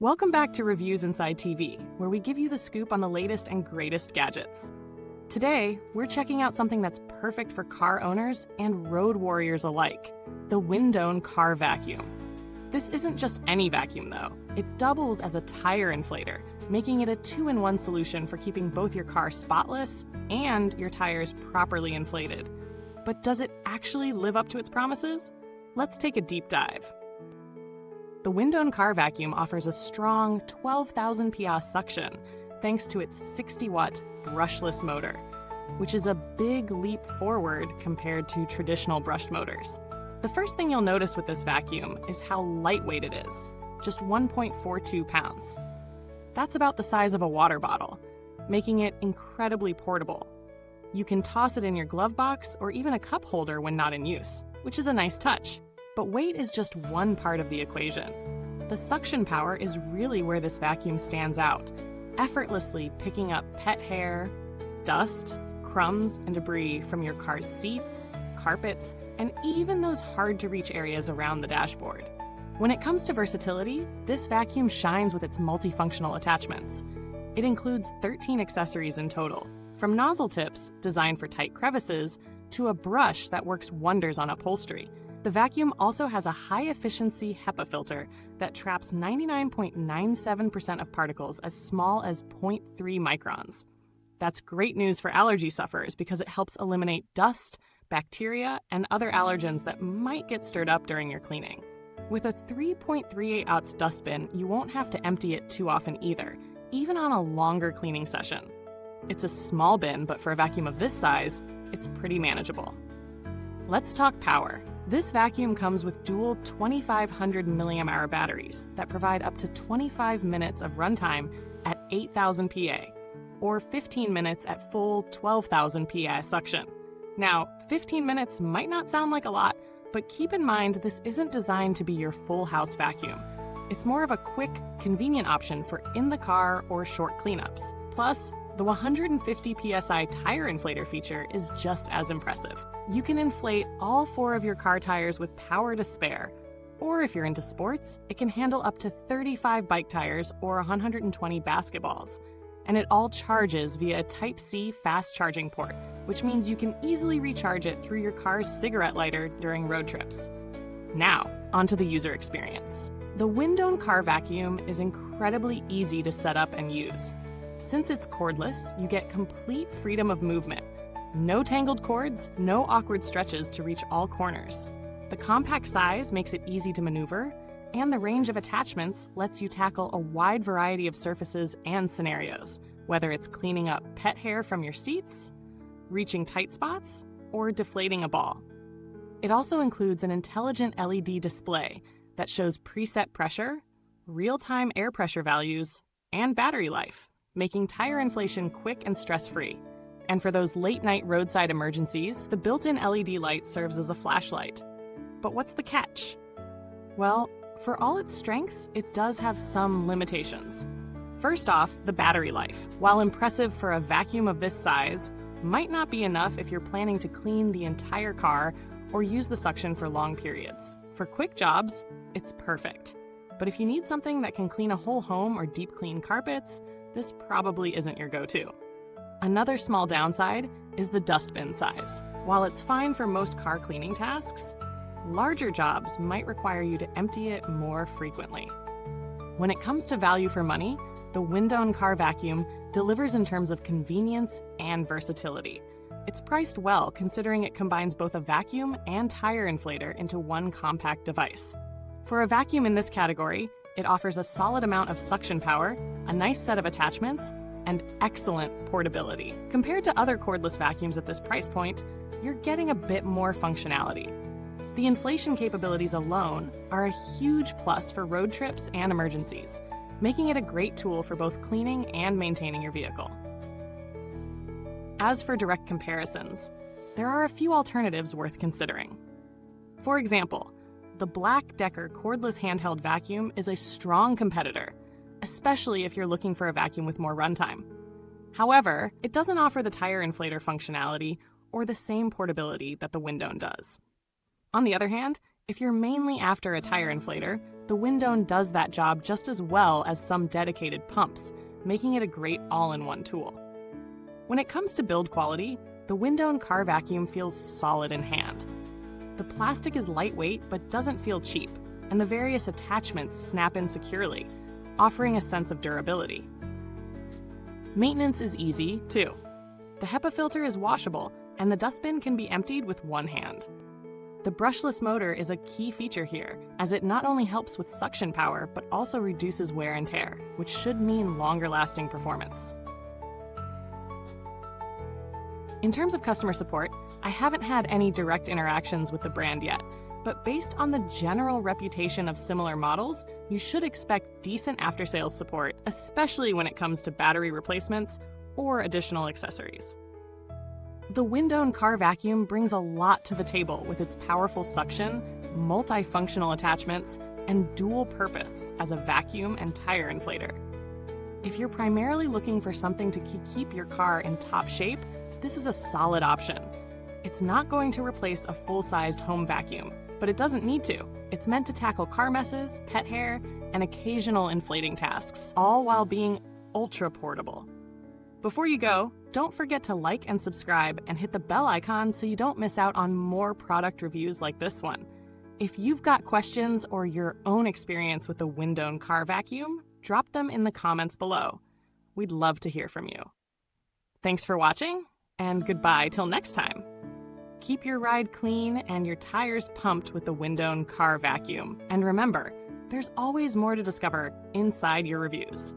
Welcome back to Reviewsinsidetv, where we give you the scoop on the latest and greatest gadgets. Today, we're checking out something that's perfect for car owners and road warriors alike, the Windone Car Vacuum. This isn't just any vacuum, though. It doubles as a tire inflator, making it a two-in-one solution for keeping both your car spotless and your tires properly inflated. But does it actually live up to its promises? Let's take a deep dive. The Windone Car Vacuum offers a strong 12,000 PSI suction thanks to its 60-watt brushless motor, which is a big leap forward compared to traditional brushed motors. The first thing you'll notice with this vacuum is how lightweight it is, just 1.42 pounds. That's about the size of a water bottle, making it incredibly portable. You can toss it in your glove box or even a cup holder when not in use, which is a nice touch. But weight is just one part of the equation. The suction power is really where this vacuum stands out, effortlessly picking up pet hair, dust, crumbs, and debris from your car's seats, carpets, and even those hard-to-reach areas around the dashboard. When it comes to versatility, this vacuum shines with its multifunctional attachments. It includes 13 accessories in total, from nozzle tips designed for tight crevices to a brush that works wonders on upholstery. The vacuum also has a high-efficiency HEPA filter that traps 99.97% of particles as small as 0.3 microns. That's great news for allergy sufferers because it helps eliminate dust, bacteria, and other allergens that might get stirred up during your cleaning. With a 3.38 dustbin, you won't have to empty it too often either, even on a longer cleaning session. It's a small bin, but for a vacuum of this size, it's pretty manageable. Let's talk power. This vacuum comes with dual 2,500 mAh batteries that provide up to 25 minutes of runtime at 8,000 PA, or 15 minutes at full 12,000 PA suction. Now, 15 minutes might not sound like a lot, but keep in mind this isn't designed to be your full house vacuum. It's more of a quick, convenient option for in the car or short cleanups. Plus, the 150 PSI tire inflator feature is just as impressive. You can inflate all 4 of your car tires with power to spare. Or if you're into sports, it can handle up to 35 bike tires or 120 basketballs. And it all charges via a Type-C fast charging port, which means you can easily recharge it through your car's cigarette lighter during road trips. Now, onto the user experience. The Windone Car Vacuum is incredibly easy to set up and use. Since it's cordless, you get complete freedom of movement. No tangled cords, no awkward stretches to reach all corners. The compact size makes it easy to maneuver, and the range of attachments lets you tackle a wide variety of surfaces and scenarios, whether it's cleaning up pet hair from your seats, reaching tight spots, or deflating a ball. It also includes an intelligent LED display that shows preset pressure, real-time air pressure values, and battery life, making tire inflation quick and stress-free. And for those late-night roadside emergencies, the built-in LED light serves as a flashlight. But what's the catch? Well, for all its strengths, it does have some limitations. First off, the battery life. While impressive for a vacuum of this size, might not be enough if you're planning to clean the entire car or use the suction for long periods. For quick jobs, it's perfect. But if you need something that can clean a whole home or deep clean carpets, this probably isn't your go-to. Another small downside is the dustbin size. While it's fine for most car cleaning tasks, larger jobs might require you to empty it more frequently. When it comes to value for money, the Windone Car Vacuum delivers in terms of convenience and versatility. It's priced well considering it combines both a vacuum and tire inflator into one compact device. For a vacuum in this category, it offers a solid amount of suction power, a nice set of attachments, and excellent portability. Compared to other cordless vacuums at this price point, you're getting a bit more functionality. The inflation capabilities alone are a huge plus for road trips and emergencies, making it a great tool for both cleaning and maintaining your vehicle. As for direct comparisons, there are a few alternatives worth considering. For example, the Black Decker cordless handheld vacuum is a strong competitor, especially if you're looking for a vacuum with more runtime. However, it doesn't offer the tire inflator functionality or the same portability that the Windone does. On the other hand, if you're mainly after a tire inflator, the Windone does that job just as well as some dedicated pumps, making it a great all-in-one tool. When it comes to build quality, the Windone Car Vacuum feels solid in hand. The plastic is lightweight but doesn't feel cheap, and the various attachments snap in securely, offering a sense of durability. Maintenance is easy, too. The HEPA filter is washable, and the dustbin can be emptied with one hand. The brushless motor is a key feature here, as it not only helps with suction power, but also reduces wear and tear, which should mean longer-lasting performance. In terms of customer support, I haven't had any direct interactions with the brand yet, but based on the general reputation of similar models, you should expect decent after-sales support, especially when it comes to battery replacements or additional accessories. The Windone Car Vacuum brings a lot to the table with its powerful suction, multifunctional attachments, and dual purpose as a vacuum and tire inflator. If you're primarily looking for something to keep your car in top shape, this is a solid option. It's not going to replace a full-sized home vacuum, but it doesn't need to. It's meant to tackle car messes, pet hair, and occasional inflating tasks, all while being ultra portable. Before you go, don't forget to like and subscribe and hit the bell icon so you don't miss out on more product reviews like this one. If you've got questions or your own experience with the Windone Car Vacuum, drop them in the comments below. We'd love to hear from you. Thanks for watching, and goodbye till next time. Keep your ride clean and your tires pumped with the Windone Car Vacuum. And remember, there's always more to discover inside your reviews.